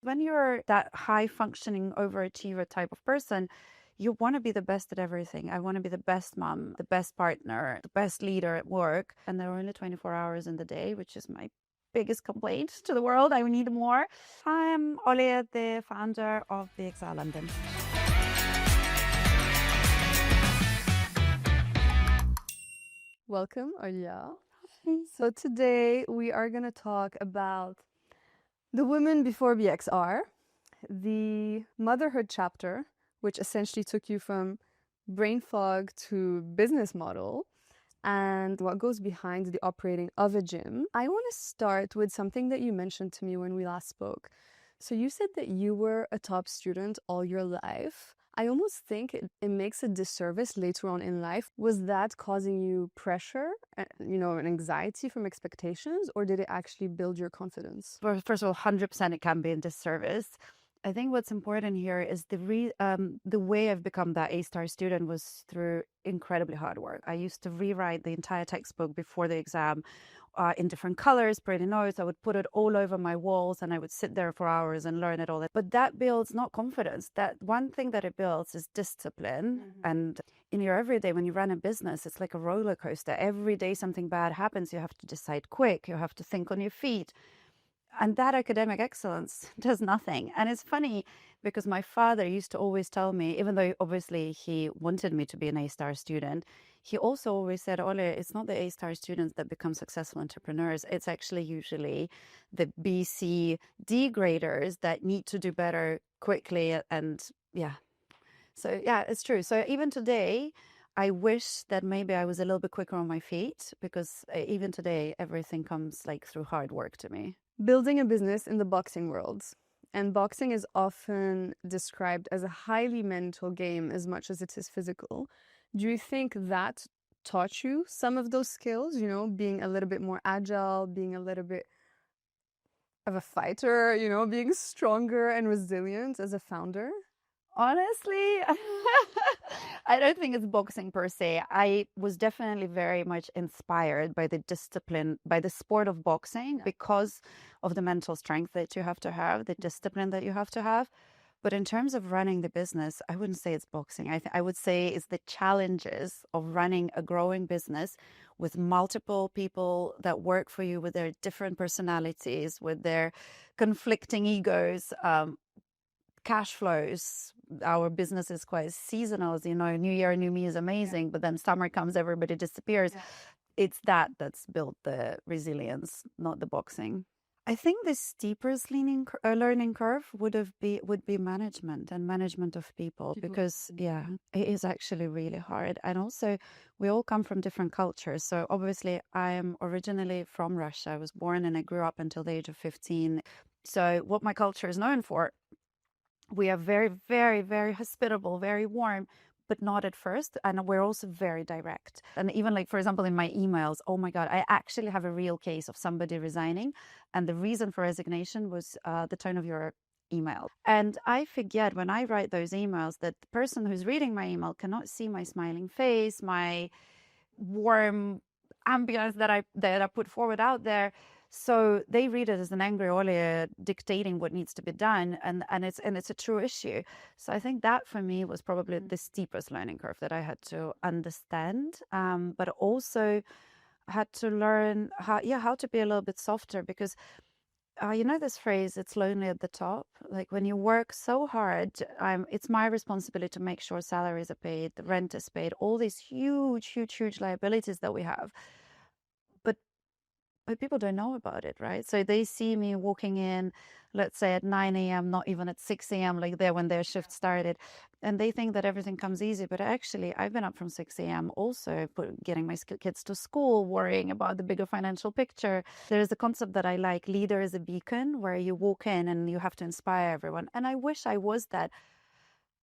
When you're that high functioning overachiever type of person, you want to be the best at everything. I want to be the best mom, the best partner, the best leader at work. And there are only 24 hours in the day, which is my biggest complaint to the world. I need more. I'm Olia, the founder of BXR London. Welcome, Olia. Hi. So today we are going to talk about the women before BXR, the motherhood chapter, which essentially took you from brain fog to business model, and what goes behind the operating of a gym. I want to start with something that you mentioned to me when we last spoke. So you said that you were a top student all your life. I almost think it makes a disservice later on in life. Was that causing you pressure, and anxiety from expectations, or did it actually build your confidence? First of all, 100% it can be in disservice. I think what's important here is the way I've become that A-star student was through incredibly hard work. I used to rewrite the entire textbook before the exam in different colors, pretty notes. I would put it all over my walls and I would sit there for hours and learn it all. But that builds not confidence. That one thing that it builds is discipline. And in your everyday, when you run a business, it's like a roller coaster. Every day something bad happens, you have to decide quick, you have to think on your feet. And that academic excellence does nothing. And it's funny because my father used to always tell me, even though obviously he wanted me to be an A-star student, he also always said, Ole, it's not the A-star students that become successful entrepreneurs. It's actually usually the B, C, D graders that need to do better quickly. And yeah, so yeah, it's true. So even today, I wish that maybe I was a little bit quicker on my feet because even today, everything comes like through hard work to me. Building a business in the boxing world. And boxing is often described as a highly mental game as much as it is physical. Do you think that taught you some of those skills, being a little bit more agile, being a little bit of a fighter, being stronger and resilient as a founder? Honestly, I don't think it's boxing per se. I was definitely very much inspired by the discipline, by the sport of boxing because of the mental strength that you have to have, the discipline that you have to have. But in terms of running the business, I wouldn't say it's boxing. I would say it's the challenges of running a growing business with multiple people that work for you with their different personalities, with their conflicting egos, cash flows. Our business is quite seasonal, as you know. New year, new me is amazing, but then summer comes, everybody disappears. It's that's built the resilience, not the boxing. I think the steepest learning curve would be management and management of people because it is actually really hard. And also we all come from different cultures. So obviously I am originally from Russia. I was born and I grew up until the age of 15. So what my culture is known for, we are very, very, very hospitable, very warm, but not at first. And we're also very direct. And even like, for example, in my emails, oh my God, I actually have a real case of somebody resigning. And the reason for resignation was the tone of your email. And I forget when I write those emails that the person who's reading my email cannot see my smiling face, my warm ambience that I put forward out there. So they read it as an angry Olia dictating what needs to be done, and it's a true issue. So I think that for me was probably the steepest learning curve that I had to understand, but also had to learn how to be a little bit softer because you know this phrase, it's lonely at the top. Like when you work so hard, it's my responsibility to make sure salaries are paid, the rent is paid, all these huge, huge, huge liabilities that we have. But people don't know about it, right? So they see me walking in, let's say at 9 a.m., not even at 6 a.m., like there when their shift started. And they think that everything comes easy. But actually, I've been up from 6 a.m. also getting my kids to school, worrying about the bigger financial picture. There's a concept that I like, leader is a beacon, where you walk in and you have to inspire everyone. And I wish I was that.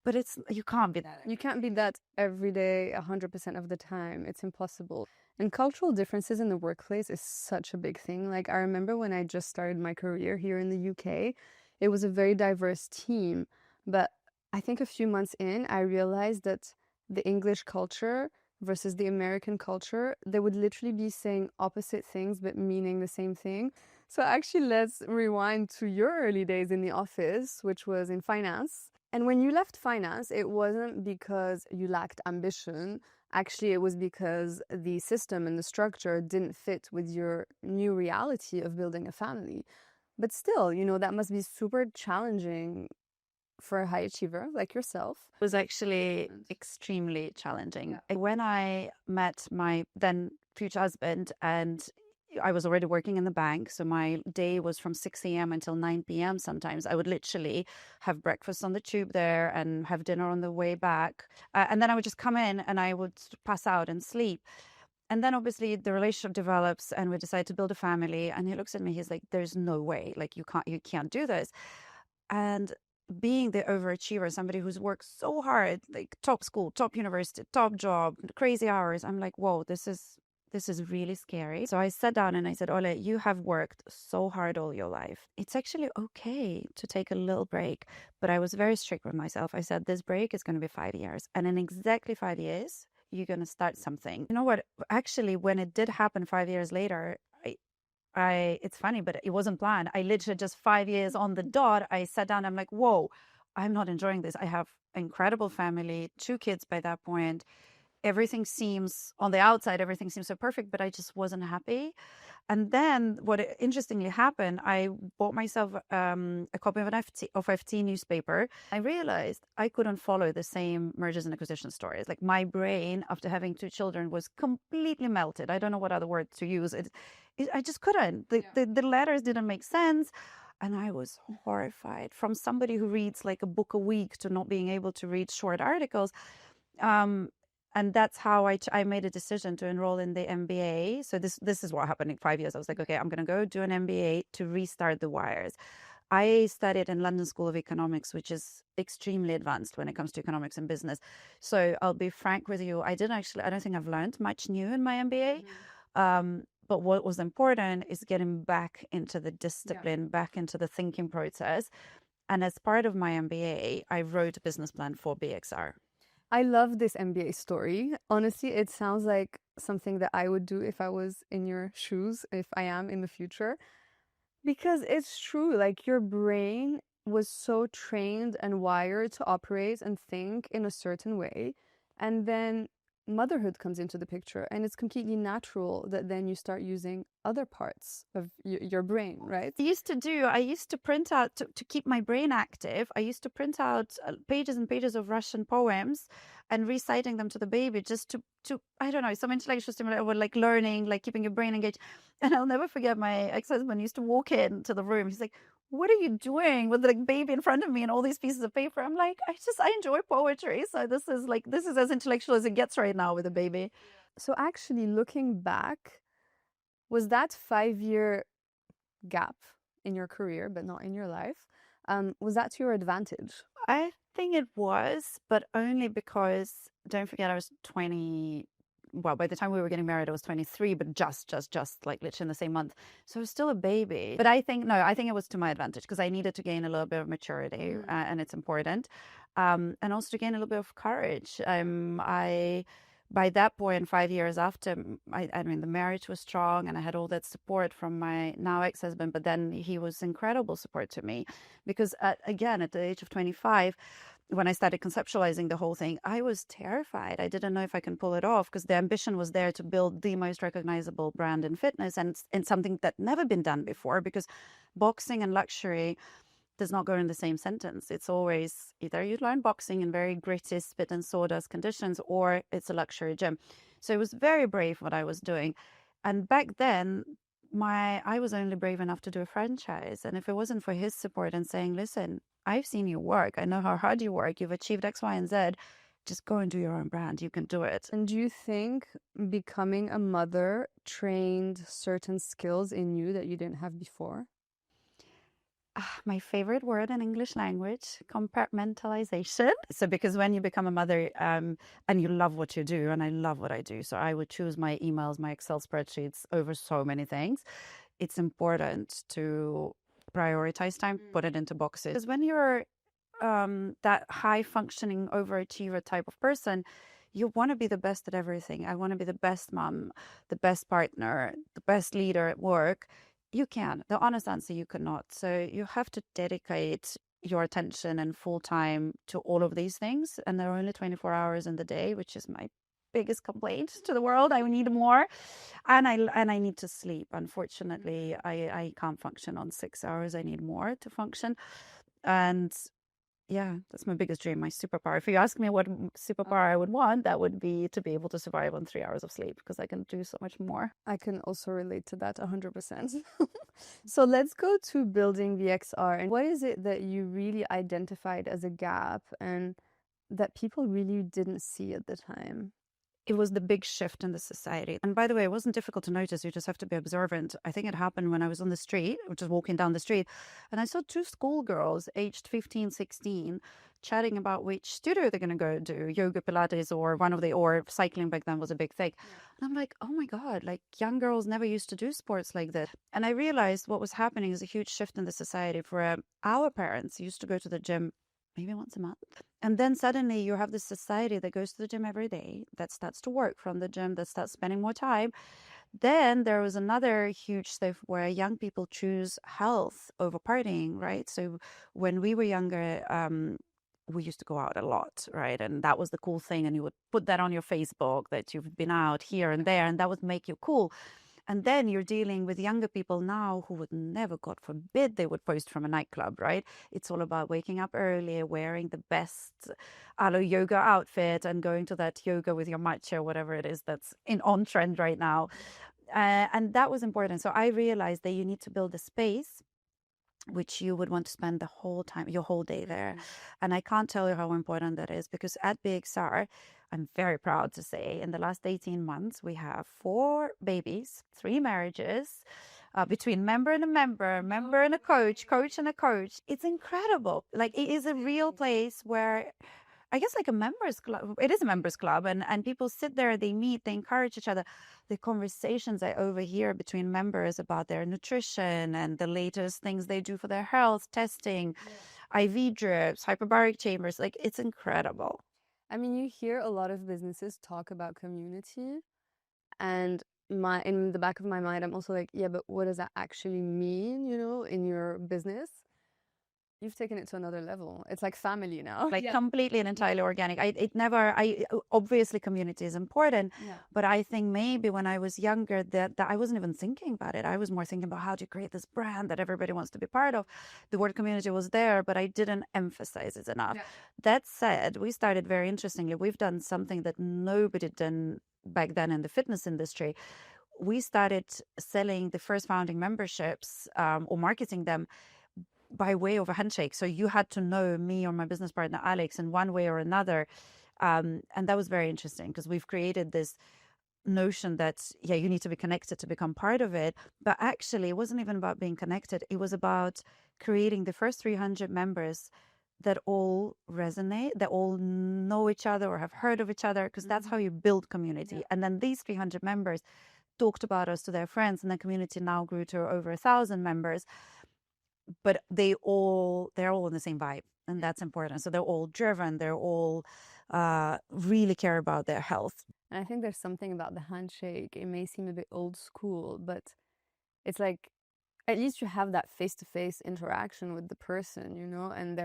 But you can't be that. You can't be that every day, 100% of the time. It's impossible. And cultural differences in the workplace is such a big thing. Like I remember when I just started my career here in the UK, it was a very diverse team. But I think a few months in, I realized that the English culture versus the American culture, they would literally be saying opposite things but meaning the same thing. So actually, let's rewind to your early days in the office, which was in finance. And when you left finance, it wasn't because you lacked ambition. Actually, it was because the system and the structure didn't fit with your new reality of building a family. But still, that must be super challenging for a high achiever like yourself. It was actually extremely challenging. When I met my then future husband, and I was already working in the bank, so my day was from 6 a.m. until 9 p.m. sometimes. I would literally have breakfast on the tube there and have dinner on the way back. And then I would just come in and I would pass out and sleep. And then obviously the relationship develops and we decide to build a family. And he looks at me, he's like, there's no way, like you can't do this. And being the overachiever, somebody who's worked so hard, like top school, top university, top job, crazy hours, I'm like, whoa, this is really scary. So I sat down and I said, Olia, you have worked so hard all your life. It's actually okay to take a little break. But I was very strict with myself. I said, this break is going to be 5 years. And in exactly 5 years, you're going to start something. You know what? Actually, when it did happen 5 years later, it's funny, but it wasn't planned. I literally just 5 years on the dot, I sat down. I'm like, whoa, I'm not enjoying this. I have incredible family, 2 kids by that point. Everything seems on the outside, everything seems so perfect, but I just wasn't happy. And then what interestingly happened, I bought myself a copy of FT newspaper. I realized I couldn't follow the same mergers and acquisition stories. Like my brain, after having 2 children, was completely melted. I don't know what other word to use. I just couldn't. The letters didn't make sense. And I was horrified. From somebody who reads like a book a week to not being able to read short articles. And that's how I made a decision to enroll in the MBA. So this is what happened in 5 years. I was like, okay, I'm going to go do an MBA to restart the wires. I studied in London School of Economics, which is extremely advanced when it comes to economics and business. So I'll be frank with you. I don't think I've learned much new in my MBA. But what was important is getting back into the discipline, back into the thinking process. And as part of my MBA, I wrote a business plan for BXR. I love this MBA story. Honestly, it sounds like something that I would do if I was in your shoes, if I am in the future. Because it's true, like your brain was so trained and wired to operate and think in a certain way. And then motherhood comes into the picture, and it's completely natural that then you start using other parts of your brain, right? I used to print out, to keep my brain active, I used to print out pages and pages of Russian poems and reciting them to the baby just to I don't know, some intellectual stimulation, or like learning, like keeping your brain engaged. And I'll never forget my ex-husband used to walk into the room. He's like, what are you doing with the baby in front of me and all these pieces of paper? I'm like, I enjoy poetry. So this is as intellectual as it gets right now with a baby. So actually looking back, was that 5-year gap in your career, but not in your life, was that to your advantage? I think it was, but only because, don't forget, I was 20. Well, by the time we were getting married, I was 23, but just like literally in the same month. So I was still a baby. But I think it was to my advantage because I needed to gain a little bit of maturity, and it's important. And also to gain a little bit of courage. By that point, 5 years after, I mean, the marriage was strong and I had all that support from my now ex-husband, but then he was incredible support to me because, again, at the age of 25, when I started conceptualizing the whole thing, I was terrified. I didn't know if I can pull it off because the ambition was there to build the most recognizable brand in fitness and something that never been done before, because boxing and luxury does not go in the same sentence. It's always either you learn boxing in very gritty spit and sawdust conditions, or it's a luxury gym. So it was very brave what I was doing. And back then, I was only brave enough to do a franchise. And if it wasn't for his support and saying, listen, I've seen you work. I know how hard you work. You've achieved X, Y, and Z. Just go and do your own brand. You can do it. And do you think becoming a mother trained certain skills in you that you didn't have before? My favorite word in English language, compartmentalization. So because when you become a mother and you love what you do, and I love what I do, so I would choose my emails, my Excel spreadsheets over so many things. It's important to prioritize time, put it into boxes. Because when you're that high functioning overachiever type of person, you want to be the best at everything. I want to be the best mom, the best partner, the best leader at work. You can. The honest answer, you cannot. So you have to dedicate your attention and full time to all of these things. And there are only 24 hours in the day, which is my biggest complaint to the world. I need more. And I need to sleep. Unfortunately, I can't function on 6 hours. I need more to function. And yeah, that's my biggest dream, my superpower. If you ask me what superpower I would want, that would be to be able to survive on 3 hours of sleep, because I can do so much more. I can also relate to that 100%. So let's go to building BXR. And what is it that you really identified as a gap and that people really didn't see at the time? It was the big shift in the society. And by the way, it wasn't difficult to notice. You just have to be observant. I think it happened when I was on the street, just walking down the street, and I saw two schoolgirls aged 15, 16, chatting about which studio they're going to go do, yoga, Pilates, or cycling back then was a big thing. Yeah. And I'm like, oh my God, like young girls never used to do sports like this. And I realized what was happening is a huge shift in the society. For our parents used to go to the gym maybe once a month. And then suddenly you have this society that goes to the gym every day, that starts to work from the gym, that starts spending more time. Then there was another huge shift where young people choose health over partying, right? So when we were younger, we used to go out a lot, right? And that was the cool thing. And you would put that on your Facebook that you've been out here and there, and that would make you cool. And then you're dealing with younger people now who would never, God forbid, they would post from a nightclub, right? It's all about waking up early, wearing the best alo yoga outfit and going to that yoga with your matcha, whatever it is that's on trend right now. And that was important. So I realized that you need to build a space which you would want to spend the whole time, your whole day there. And I can't tell you how important that is, because at BXR, I'm very proud to say, in the last 18 months, we have 4 babies, 3 marriages, between member and a member, member and a coach, coach and a coach. It's incredible. Like, it is a real place where, I guess, like a members club. It is a members club, and people sit there, they meet, they encourage each other. The conversations I overhear between members about their nutrition and the latest things they do for their health, testing, IV drips, hyperbaric chambers, like, it's incredible. I mean, you hear a lot of businesses talk about community, and in the back of my mind, I'm also like, yeah, but what does that actually mean, in your business? You've taken it to another level. It's like family now. Like, completely and entirely organic. Obviously community is important, but I think maybe when I was younger that I wasn't even thinking about it. I was more thinking about how to create this brand that everybody wants to be part of. The word community was there, but I didn't emphasize it enough. That said, we started very interestingly. We've done something that nobody done back then in the fitness industry. We started selling the first founding memberships, or marketing them, by way of a handshake. So you had to know me or my business partner, Alex, in one way or another. And that was very interesting, because we've created this notion that, you need to be connected to become part of it. But actually, it wasn't even about being connected. It was about creating the first 300 members that all resonate, that all know each other or have heard of each other, because that's how you build community. And then these 300 members talked about us to their friends, and the community now grew to over 1,000 members. But they're all in the same vibe, and that's important. So they're all driven, they're all really care about their health. And I think there's something about the handshake. It may seem a bit old school, but it's like, at least you have that face-to-face interaction with the person, and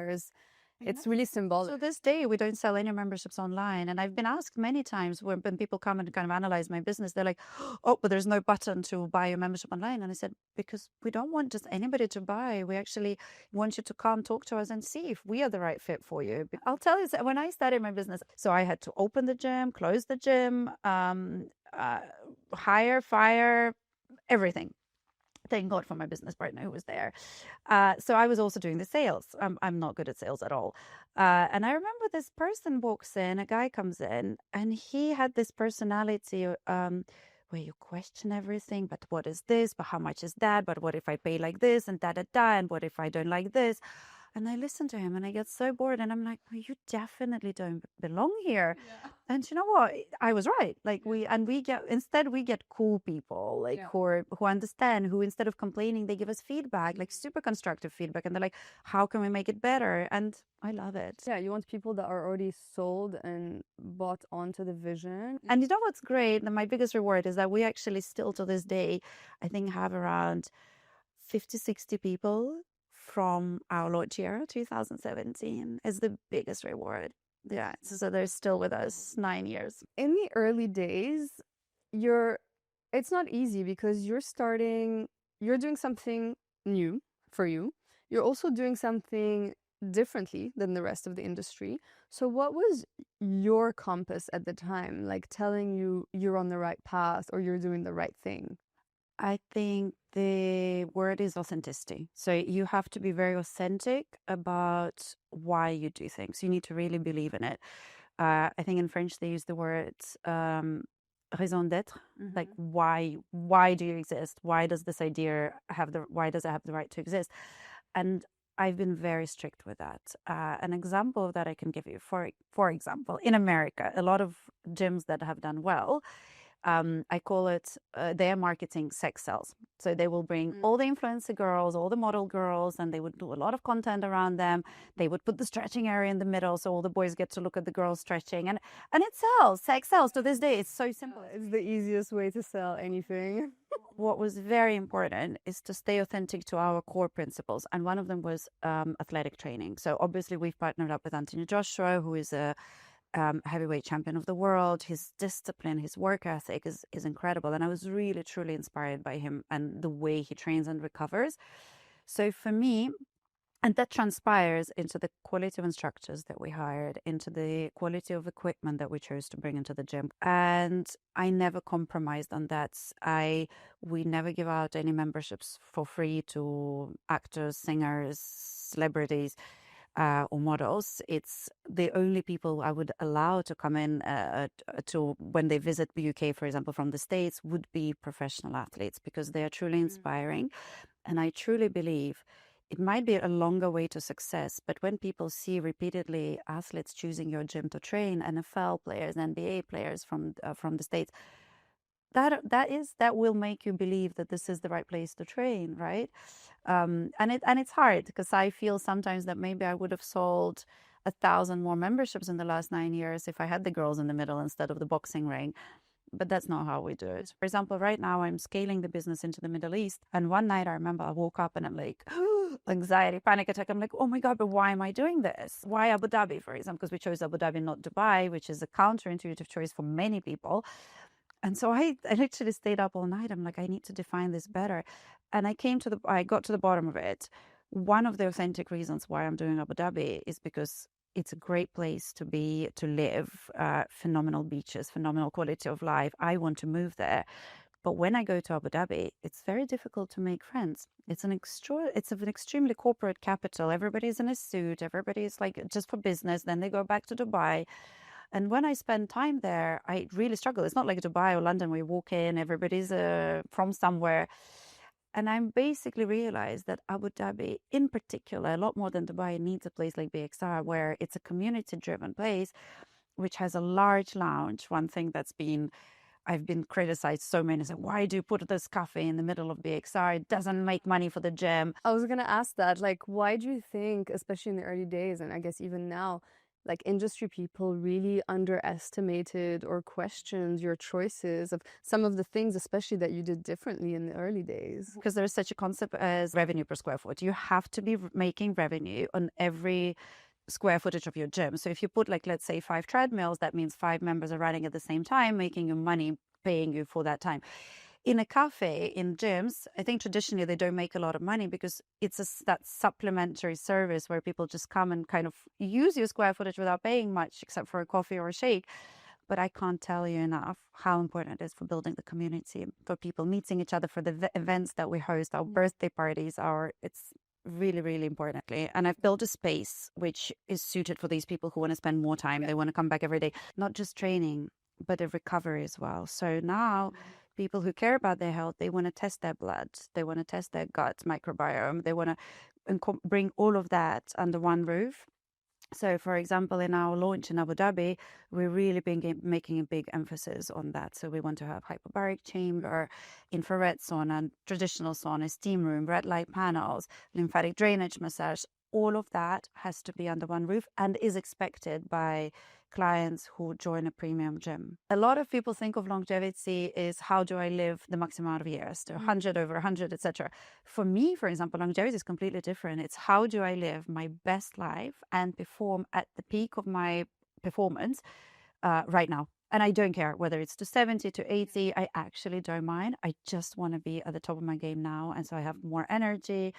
it's really symbolic. So this day, we don't sell any memberships online. And I've been asked many times when people come and kind of analyze my business, they're like, oh, but there's no button to buy a membership online. And I said, because we don't want just anybody to buy. We actually want you to come talk to us and see if we are the right fit for you. I'll tell you, when I started my business, so I had to open the gym, close the gym, hire, fire, everything. Thank God for my business partner who was there. So I was also doing the sales. I'm not good at sales at all. And I remember this person walks in, a guy comes in, and he had this personality where you question everything. But what is this? But how much is that? But what if I pay like this and da-da-da? And what if I don't like this? And I listen to him and I get so bored, and I'm like, well, you definitely don't belong here. And you know what? I was right. Like, we get cool people, like, who understand, who, instead of complaining, they give us feedback, like super constructive feedback. And they're like, how can we make it better? And I love it. Yeah, you want people that are already sold and bought onto the vision. And you know what's great? And my biggest reward is that we actually still, to this day, I think, have around 50, 60 people from our launch year, 2017, is the biggest reward. Yeah, so they're still with us 9 years. In the early days, it's not easy because you're doing something new for you. You're also doing something differently than the rest of the industry. So what was your compass at the time, like telling you you're on the right path or you're doing the right thing? I think the word is authenticity. So you have to be very authentic about why you do things. You need to really believe in it. I think in French they use the word raison d'être, like why do you exist? Why does this idea why does it have the right to exist? And I've been very strict with that. An example of that I can give you, for example, in America, a lot of gyms that have done well, I call it their marketing sex sells. So they will bring all the influencer girls, all the model girls, and they would do a lot of content around them. They would put the stretching area in the middle, so all the boys get to look at the girls stretching, and it sells. Sex sells to this day. It's so simple. It's the easiest way to sell anything. What was very important is to stay authentic to our core principles, and one of them was athletic training. So obviously we've partnered up with Anthony Joshua, who is a heavyweight champion of the world. His discipline, his work ethic is incredible. And I was really, truly inspired by him and the way he trains and recovers. So for me, and that transpires into the quality of instructors that we hired, into the quality of equipment that we chose to bring into the gym. And I never compromised on that. We never give out any memberships for free to actors, singers, celebrities. Or models. It's the only people I would allow to come in to when they visit the UK, for example, from the States, would be professional athletes, because they are truly inspiring. And I truly believe it might be a longer way to success, but when people see repeatedly athletes choosing your gym to train, NFL players, NBA players from the States, that will make you believe that this is the right place to train, right? And it's hard, because I feel sometimes that maybe I would have sold 1,000 more memberships in the last 9 years if I had the girls in the middle instead of the boxing ring. But that's not how we do it. For example, right now I'm scaling the business into the Middle East. And one night I remember I woke up and I'm like, anxiety, panic attack. I'm like, oh my God, but why am I doing this? Why Abu Dhabi, for example? Because we chose Abu Dhabi, not Dubai, which is a counterintuitive choice for many people. And so I literally stayed up all night. I'm like, I need to define this better. And I got to the bottom of it. One of the authentic reasons why I'm doing Abu Dhabi is because it's a great place to live, phenomenal beaches, phenomenal quality of life. I want to move there. But when I go to Abu Dhabi, it's very difficult to make friends. It's an extremely corporate capital. Everybody's in a suit. Everybody's like just for business. Then they go back to Dubai. And when I spend time there, I really struggle. It's not like Dubai or London where you walk in, everybody's from somewhere. And I basically realized that Abu Dhabi, in particular, a lot more than Dubai, needs a place like BXR, where it's a community-driven place, which has a large lounge. One thing I've been criticized so many, so why do you put this cafe in the middle of BXR? It doesn't make money for the gym. I was going to ask that, like, why do you think, especially in the early days, and I guess even now, like industry people really underestimated or questioned your choices of some of the things, especially that you did differently in the early days? Because there's such a concept as revenue per square foot. You have to be making revenue on every square footage of your gym. So if you put, like, let's say 5 treadmills, that means 5 members are running at the same time, making you money, paying you for that time. In a cafe, in gyms, I think traditionally they don't make a lot of money because it's that supplementary service where people just come and kind of use your square footage without paying much, except for a coffee or a shake. But I can't tell you enough how important it is for building the community, for people meeting each other, for the events that we host, our birthday parties, it's really, really importantly. And I've built a space which is suited for these people who want to spend more time. They want to come back every day, not just training, but a recovery as well. So now people who care about their health, they want to test their blood, they want to test their gut microbiome, they want to bring all of that under one roof. So, for example, in our launch in Abu Dhabi, we're really making a big emphasis on that. So we want to have hyperbaric chamber, infrared sauna, traditional sauna, steam room, red light panels, lymphatic drainage massage, all of that has to be under one roof and is expected by clients who join a premium gym. A lot of people think of longevity is how do I live the maximum amount of years, to 100, over 100, etc. For me, for example, longevity is completely different. It's how do I live my best life and perform at the peak of my performance right now. And I don't care whether it's to 70, to 80, I actually don't mind. I just want to be at the top of my game now. And so I have more energy,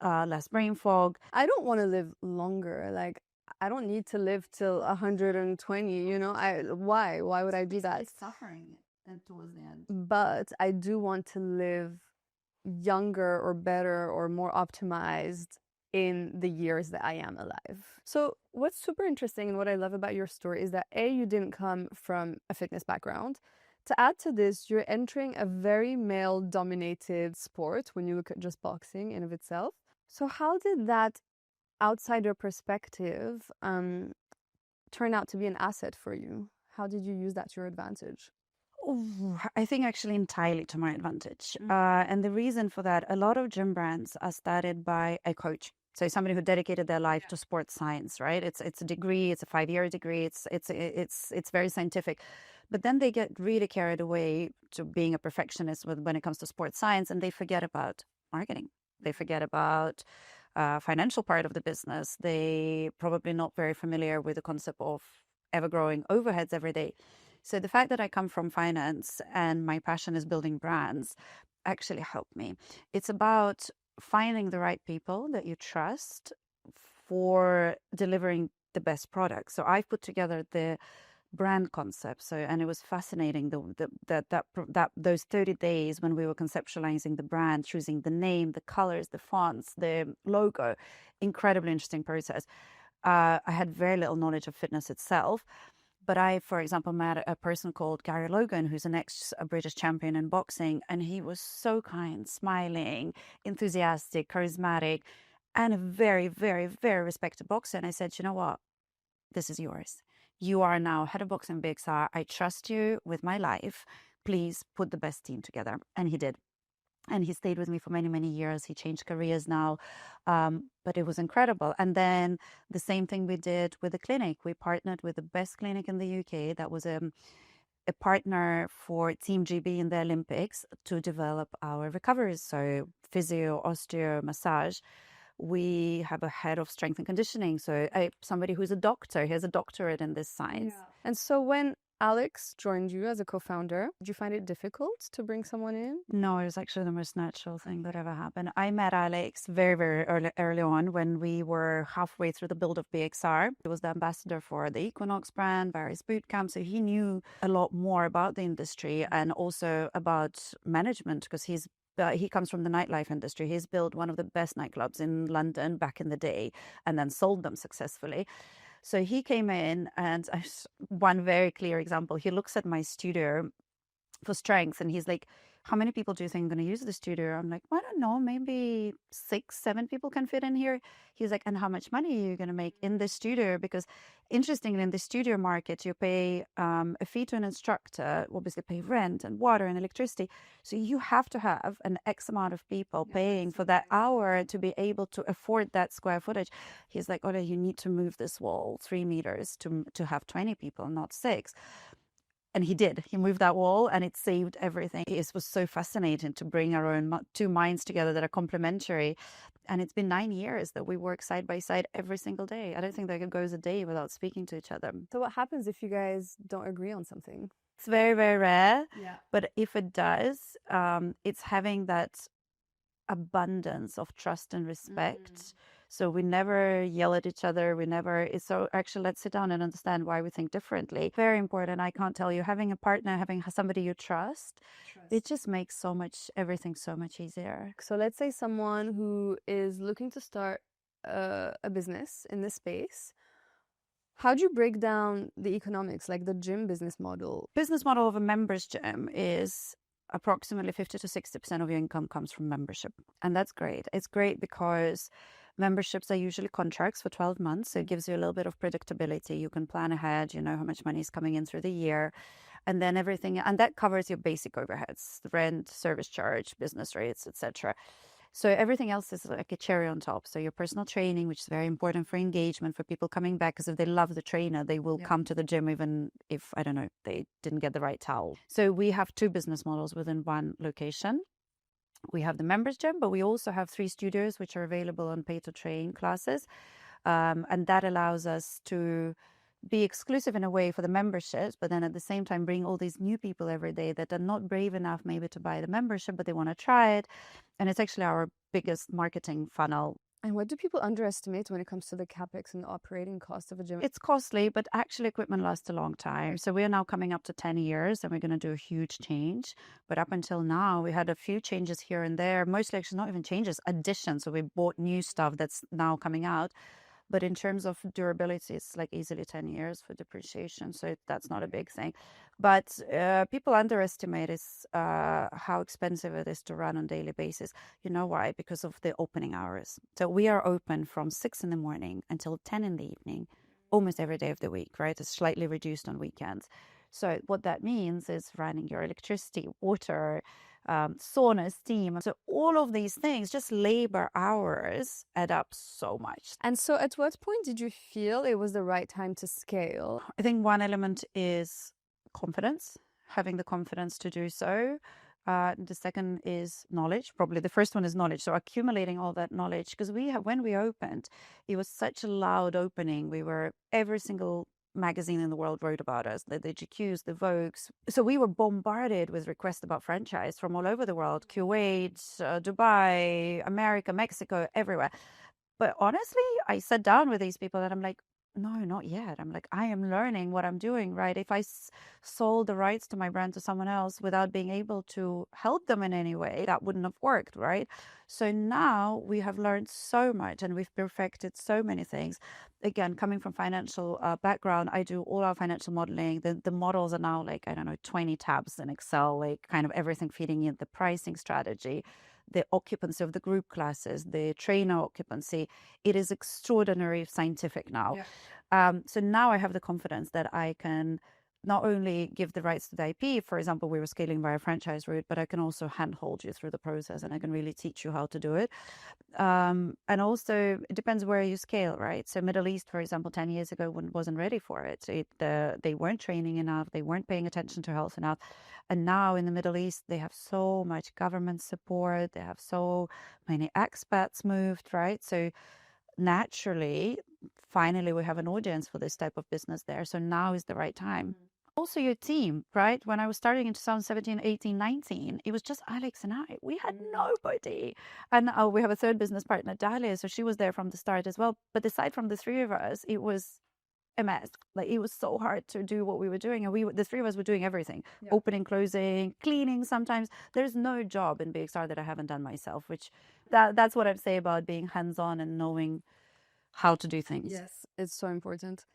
less brain fog. I don't want to live longer. Like, I don't need to live till 120, you know? Why would I do that? Suffering towards the end. But I do want to live younger or better or more optimized in the years that I am alive. So what's super interesting and what I love about your story is that you didn't come from a fitness background. To add to this, you're entering a very male-dominated sport when you look at just boxing in of itself. So how did that outsider perspective turn out to be an asset for you? How did you use that to your advantage? I think actually entirely to my advantage. And the reason for that, a lot of gym brands are started by a coach. So somebody who dedicated their life to sports science, right? It's a degree, it's a 5-year degree, it's very scientific. But then they get really carried away to being a perfectionist when it comes to sports science, and they forget about marketing. They forget about financial part of the business. They probably not very familiar with the concept of ever growing overheads every day. So the fact that I come from finance and my passion is building brands actually helped me. It's about finding the right people that you trust for delivering the best product. So I've put together the brand concept. And it was fascinating those 30 days when we were conceptualizing the brand, choosing the name, the colors, the fonts, the logo. Incredibly interesting process. I had very little knowledge of fitness itself. But I, for example, met a person called Gary Logan, who's an ex-British champion in boxing. And he was so kind, smiling, enthusiastic, charismatic, and a very, very, very respected boxer. And I said, you know what? This is yours. You are now head of boxing BXR. I trust you with my life. Please put the best team together. And he did. And he stayed with me for many, many years. He changed careers now. But it was incredible. And then the same thing we did with the clinic. We partnered with the best clinic in the UK. That was a partner for Team GB in the Olympics to develop our recoveries. So physio, osteo, massage. We have a head of strength and conditioning. So somebody who's a doctor, he has a doctorate in this science. Yeah. And so when Alex joined you as a co-founder, did you find it difficult to bring someone in? No, it was actually the most natural thing that ever happened. I met Alex very, very early on when we were halfway through the build of BXR. He was the ambassador for the Equinox brand, various boot camps. So he knew a lot more about the industry and also about management because he comes from the nightlife industry. He's built one of the best nightclubs in London back in the day and then sold them successfully. So he came in, and one very clear example, he looks at my studio for strength and he's like, how many people do you think are going to use the studio? I'm like, I don't know, maybe 6, 7 people can fit in here. He's like, and how much money are you going to make in the studio? Because interestingly, in the studio market, you pay a fee to an instructor, obviously pay rent and water and electricity. So you have to have an X amount of people paying for that hour to be able to afford that square footage. He's like, Olia, you need to move this wall 3 meters to have 20 people, not 6. And he did. He moved that wall and it saved everything. It was so fascinating to bring our own two minds together that are complementary. And it's been 9 years that we work side by side every single day. I don't think there goes a day without speaking to each other. So what happens if you guys don't agree on something? It's very, very rare. Yeah. But if it does, it's having that abundance of trust and respect. So we never yell at each other. So actually, let's sit down and understand why we think differently. Very important. I can't tell you, having a partner, having somebody you trust, it just makes everything so much easier. So let's say someone who is looking to start a business in this space. How do you break down the economics, like the gym business model? Business model of a members gym is approximately 50 to 60% of your income comes from membership. And that's great. It's great because memberships are usually contracts for 12 months. So it gives you a little bit of predictability. You can plan ahead, you know how much money is coming in through the year. And then everything, and that covers your basic overheads, the rent, service charge, business rates, etc. So everything else is like a cherry on top. So your personal training, which is very important for engagement, for people coming back, because if they love the trainer, they will come to the gym even if, I don't know, they didn't get the right towel. So we have 2 business models within one location. We have the members gym, but we also have 3 studios which are available on pay to train classes. And that allows us to be exclusive in a way for the memberships, but then at the same time bring all these new people every day that are not brave enough maybe to buy the membership, but they want to try it. And it's actually our biggest marketing funnel. And what do people underestimate when it comes to the capex and the operating cost of a gym? It's costly, but actually equipment lasts a long time. So we are now coming up to 10 years and we're going to do a huge change. But up until now, we had a few changes here and there, mostly actually not even changes, additions. So we bought new stuff that's now coming out. But in terms of durability, it's like easily 10 years for depreciation. So that's not a big thing. But people underestimate how expensive it is to run on a daily basis. You know why? Because of the opening hours. So we are open from 6 in the morning until 10 in the evening, almost every day of the week, right? It's slightly reduced on weekends. So what that means is running your electricity, water, sauna, steam. So all of these things, just labor hours add up so much. And so at what point did you feel it was the right time to scale? I think one element is confidence, having the confidence to do so. The second is knowledge. Probably the first one is knowledge. So accumulating all that knowledge, because when we opened, it was such a loud opening. Every single magazine in the world wrote about us, the GQs, the Vogues. So we were bombarded with requests about franchise from all over the world, Kuwait, Dubai, America, Mexico, everywhere. But honestly, I sat down with these people and I'm like, no, not yet. I'm like, I am learning what I'm doing, right? If I sold the rights to my brand to someone else without being able to help them in any way, that wouldn't have worked, right? So now we have learned so much and we've perfected so many things. Again, coming from financial background, I do all our financial modeling. The models are now like, I don't know, 20 tabs in Excel, like kind of everything feeding in the pricing strategy, the occupancy of the group classes, the trainer occupancy. It is extraordinary scientific now. So now I have the confidence that I can not only give the rights to the IP, for example, we were scaling by a franchise route, but I can also handhold you through the process and I can really teach you how to do it. And also it depends where you scale, right? So Middle East, for example, 10 years ago wasn't ready for it. They weren't training enough. They weren't paying attention to health enough. And now in the Middle East, they have so much government support. They have so many expats moved, right? So naturally, finally, we have an audience for this type of business there. So now is the right time. Also your team, right? When I was starting in 2017, 18, 19, it was just Alex and I. We had nobody. And we have a third business partner, Dalia. So she was there from the start as well. But aside from the 3 of us, it was a mess. Like it was so hard to do what we were doing. And the 3 of us were doing everything. Opening, closing, cleaning sometimes. There's no job in BXR that I haven't done myself, which that's what I'd say about being hands-on and knowing how to do things. Yes, it's so important.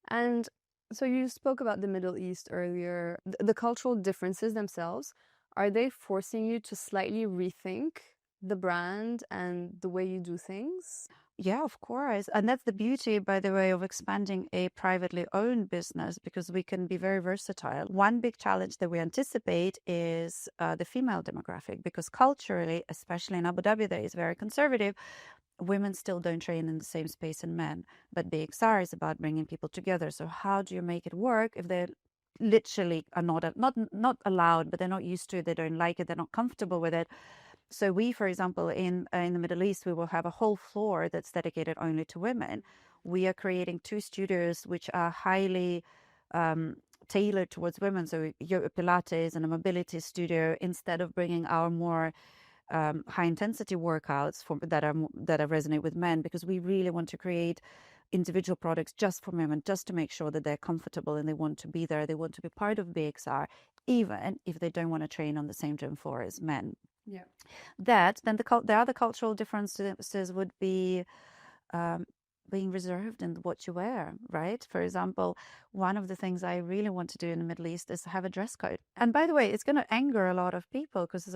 And so you spoke about the Middle East earlier. The cultural differences themselves, are they forcing you to slightly rethink the brand and the way you do things? Yeah, of course. And that's the beauty, by the way, of expanding a privately owned business, because we can be very versatile. One big challenge that we anticipate is the female demographic, because culturally, especially in Abu Dhabi, that is very conservative. Women still don't train in the same space as men, but BXR is about bringing people together. So how do you make it work if they literally are not allowed, but they're not used to it, they don't like it, they're not comfortable with it? So we, for example, in the Middle East, we will have a whole floor that's dedicated only to women. We are creating 2 studios which are highly tailored towards women. So yoga Pilates and a mobility studio, instead of bringing our more high intensity workouts that resonate with men, because we really want to create individual products just for women, just to make sure that they're comfortable and they want to be there. They want to be part of BXR, even if they don't want to train on the same gym floor as men. Yeah. Then the other cultural differences would be being reserved in what you wear, right? For example, one of the things I really want to do in the Middle East is have a dress code. And by the way, it's going to anger a lot of people, because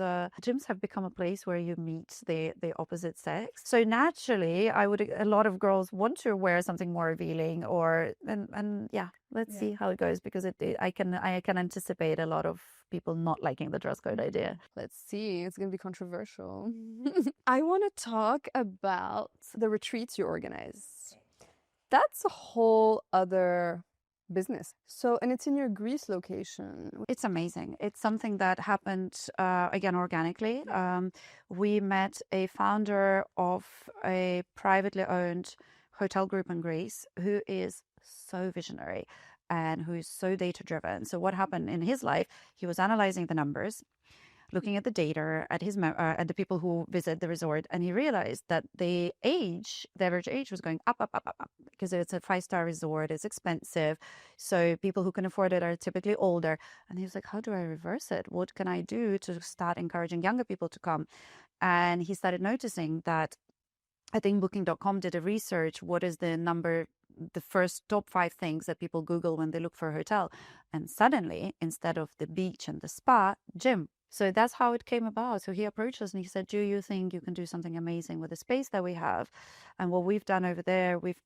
gyms have become a place where you meet the opposite sex. So naturally, a lot of girls want to wear something more revealing, and yeah, Let's see how it goes, because I can anticipate a lot of people not liking the dress code idea. Let's see. It's going to be controversial. I want to talk about the retreats you organize. That's a whole other business. So, and it's in your Greece location. It's amazing. It's something that happened, again, organically. We met a founder of a privately owned hotel group in Greece who is so visionary and who is so data driven. So what happened in his life, he was analyzing the numbers, looking at the data, at at the people who visit the resort, and he realized that the average age was going up, because it's a 5-star resort, it's expensive, so people who can afford it are typically older. And he was like, how do I reverse it? What can I do to start encouraging younger people to come? And he started noticing that, I think Booking.com did a research, what is the first top 5 things that people Google when they look for a hotel. And suddenly, instead of the beach and the spa, gym. So that's how it came about. So he approached us and he said, do you think you can do something amazing with the space that we have? And what we've done over there, we've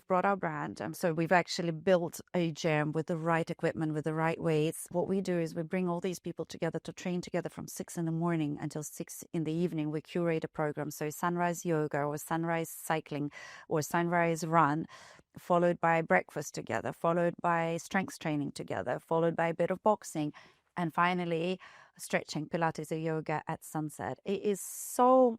brought our brand. So we've actually built a gym with the right equipment, with the right weights. What we do is we bring all these people together to train together from 6 in the morning until 6 in the evening. We curate a program. So sunrise yoga or sunrise cycling or sunrise run, followed by breakfast together, followed by strength training together, followed by a bit of boxing, and finally stretching, Pilates or yoga at sunset. It is so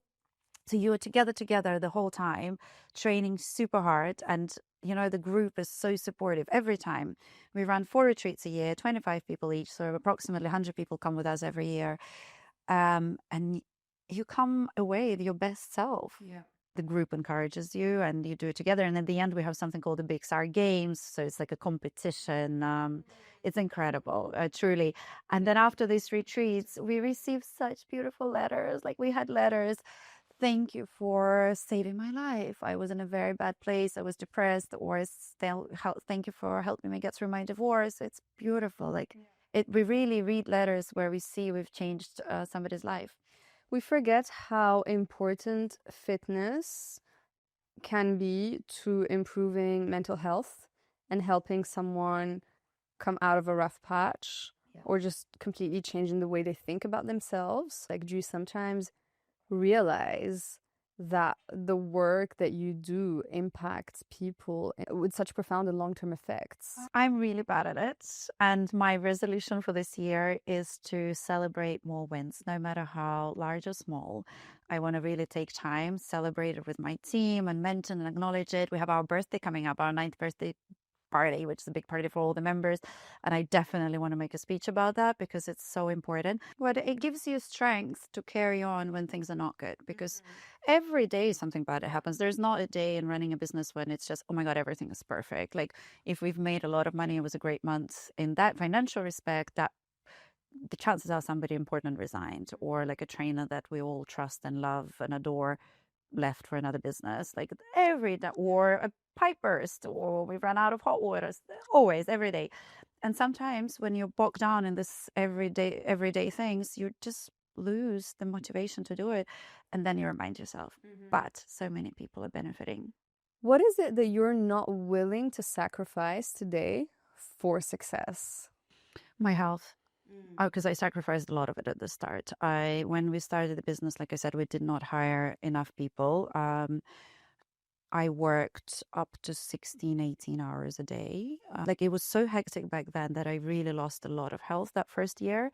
you are together the whole time, training super hard. And, the group is so supportive every time. We run 4 retreats a year, 25 people each. So approximately 100 people come with us every year. And you come away with your best self. Yeah. The group encourages you and you do it together. And at the end, we have something called the BXR Games. So it's like a competition. It's incredible, truly. And then after these retreats, we received such beautiful letters. Like we had letters, thank you for saving my life. I was in a very bad place. I was depressed, or thank you for helping me get through my divorce. It's beautiful. We really read letters where we see we've changed somebody's life. We forget how important fitness can be to improving mental health and helping someone come out of a rough patch, or just completely changing the way they think about themselves. Like, do you sometimes realize that the work that you do impacts people with such profound and long-term effects? I'm really bad at it. And my resolution for this year is to celebrate more wins, no matter how large or small. I want to really take time, celebrate it with my team and mention and acknowledge it. We have our birthday coming up, our 9th birthday party, which is a big party for all the members. And I definitely want to make a speech about that because it's so important. But it gives you strength to carry on when things are not good, because every day something bad happens. There's not a day in running a business when it's just, oh my God, everything is perfect. Like if we've made a lot of money, it was a great month in that financial respect, that the chances are somebody important resigned, or like a trainer that we all trust and love and adore left for another business, like every day, or a pipe burst, or we ran out of hot water, always, every day. And sometimes when you're bogged down in this everyday things, you just lose the motivation to do it. And then you remind yourself, but so many people are benefiting. What is it that you're not willing to sacrifice today for success? My health. Because I sacrificed a lot of it at the start. When we started the business, like I said, we did not hire enough people. I worked up to 16, 18 hours a day. Like it was so hectic back then that I really lost a lot of health that first year.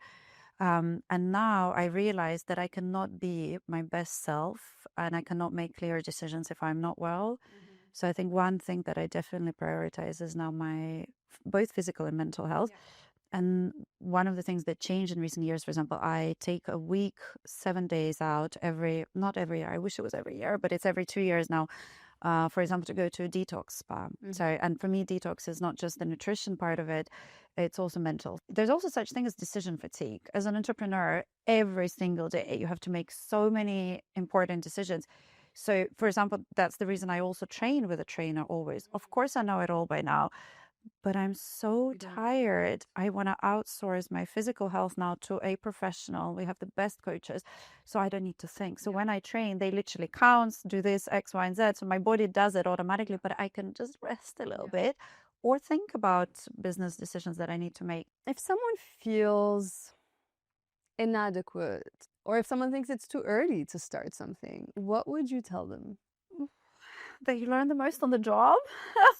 And now I realize that I cannot be my best self and I cannot make clear decisions if I'm not well. So I think one thing that I definitely prioritize is now my both physical and mental health. And one of the things that changed in recent years, for example, I take a week, 7 days out not every year. I wish it was every year, but it's every 2 years now. For example, to go to a detox spa. And for me, detox is not just the nutrition part of it, it's also mental. There's also such thing as decision fatigue. As an entrepreneur, every single day, you have to make so many important decisions. So, for example, that's the reason I also train with a trainer always. Of course, I know it all by now, but I'm so tired. I want to outsource my physical health now to a professional. We have the best coaches, so I don't need to think. So when I train, they literally count, do this, X, Y, and Z. So my body does it automatically, but I can just rest a little bit, or think about business decisions that I need to make. If someone feels inadequate, or if someone thinks it's too early to start something, what would you tell them? That you learn the most on the job,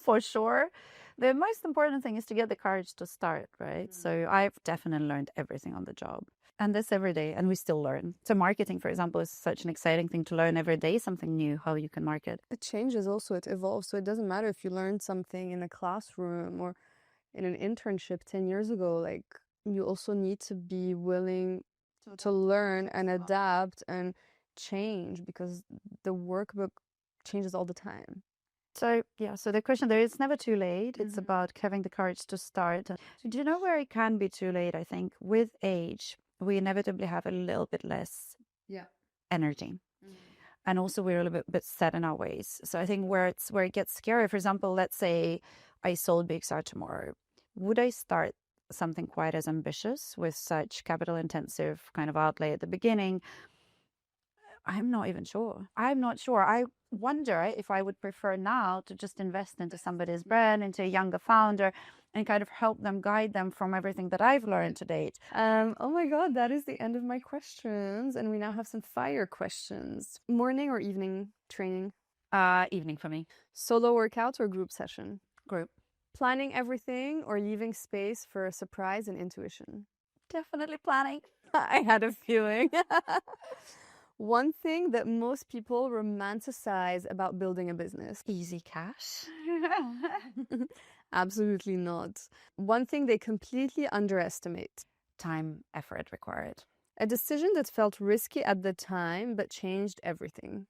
for sure. The most important thing is to get the courage to start, right? So I've definitely learned everything on the job. And this every day, and we still learn. So marketing, for example, is such an exciting thing to learn every day, something new, how you can market. It changes also, it evolves. So it doesn't matter if you learned something in a classroom or in an internship 10 years ago, like you also need to be willing to learn and adapt and change, because the workbook changes all the time. So yeah, so the question there is never too late. It's about having the courage to start. Do you know where it can be too late? I think with age, we inevitably have a little bit less energy. And also we're a little bit set in our ways. So I think where it gets scary, for example, let's say I sold BXR tomorrow. Would I start something quite as ambitious with such capital intensive kind of outlay at the beginning? I'm not even sure. I'm not sure. I wonder if I would prefer now to just invest into somebody's brand, into a younger founder, and kind of help them, guide them from everything that I've learned to date. Oh my God, that is the end of my questions. And we now have some fire questions. Morning or evening training? Evening for me. Solo workout or group session? Group. Planning everything or leaving space for a surprise and intuition? Definitely planning. I had a feeling. One thing that most people romanticize about building a business? Easy cash. Absolutely not. One thing they completely underestimate? Time, effort required. A decision that felt risky at the time but changed everything?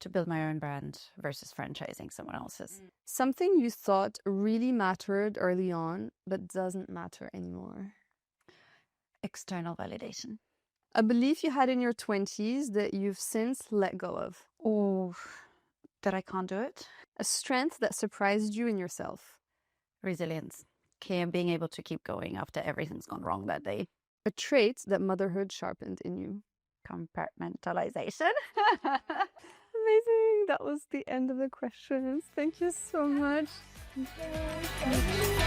To build my own brand versus franchising someone else's. Something you thought really mattered early on but doesn't matter anymore? External validation. A belief you had in your 20s that you've since let go of? Oh, that I can't do it. A strength that surprised you in yourself? Resilience. Being able to keep going after everything's gone wrong that day. A trait that motherhood sharpened in you? Compartmentalization. Amazing. That was the end of the questions. Thank you so much. Thank you.